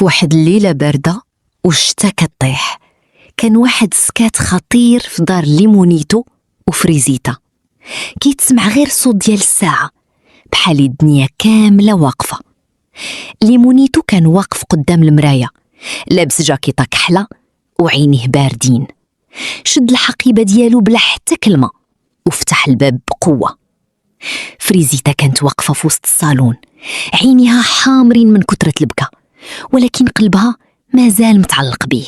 فواحد الليلة باردة والشتا كطيح، كان واحد السكات خطير في دار ليمونيتو وفريزيتا. كيتسمع غير صوت ديال الساعة بحال الدنيا كاملة واقفة. ليمونيتو كان واقف قدام المراية لابس جاكيطة كحلة وعينيه باردين، شد الحقيبة ديالو بلا حتى كلمة وفتح الباب بقوة. فريزيتا كانت واقفة في وسط الصالون، عينيها حامرين من كترة البكا، ولكن قلبها مازال متعلق بيه.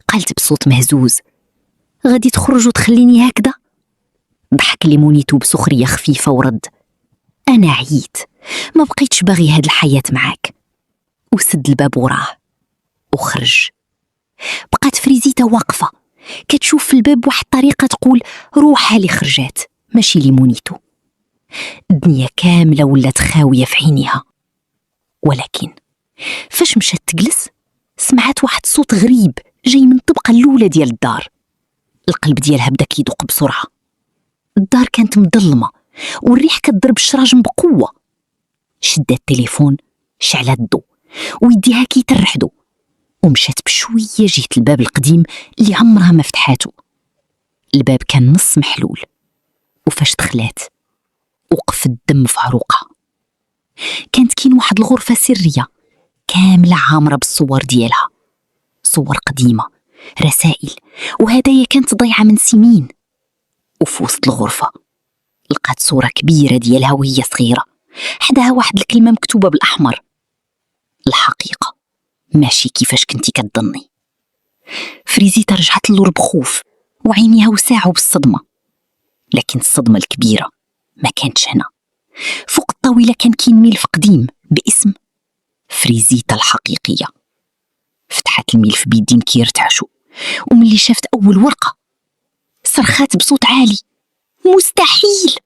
قالت بصوت مهزوز: غادي تخرج وتخليني هكذا؟ ضحك ليمونيتو بسخرية خفيفة ورد: أنا عييت، ما بقيتش باغي هاد الحياة معاك. وسد الباب وراه وخرج. بقات فريزيتا واقفة كتشوف في الباب واحد الطريقة تقول روحها اللي خرجات ماشي ليمونيتو. الدنيا كاملة ولات خاوية في عينيها. ولكن فاش مشات تجلس سمعت واحد الصوت غريب جاي من الطبقة الأولى ديال الدار. القلب ديالها بدا كيدق بسرعة. الدار كانت مظلمة والريح كتضرب الشراجم بقوة. شدات التليفون، شعلت الضو ويديها كيترحدو ومشات بشوية جهة الباب القديم اللي عمرها ما فتحاتو. الباب كان نص محلول، وفاش دخلات وقف الدم في عروقها. كانت كاين واحد الغرفة سرية كاملة عامرة بالصور ديالها، صور قديمة، رسائل وهدايا كانت ضيعة من سنين. وفي وسط الغرفة لقات صورة كبيرة ديالها وهي صغيرة، حداها واحد الكلمة مكتوبة بالأحمر: الحقيقة ماشي كيفاش كنتي كتظني. فريزيتا رجعت اللور بخوف وعينيها وسعوا بالصدمة. لكن الصدمة الكبيرة ما كانتش هنا. فوق الطاولة كان كاين ملف قديم باسم فريزيتا الحقيقية. فتحت الملف بيدين كيرتعشوا، وملي شافت أول ورقة صرخات بصوت عالي: مستحيل،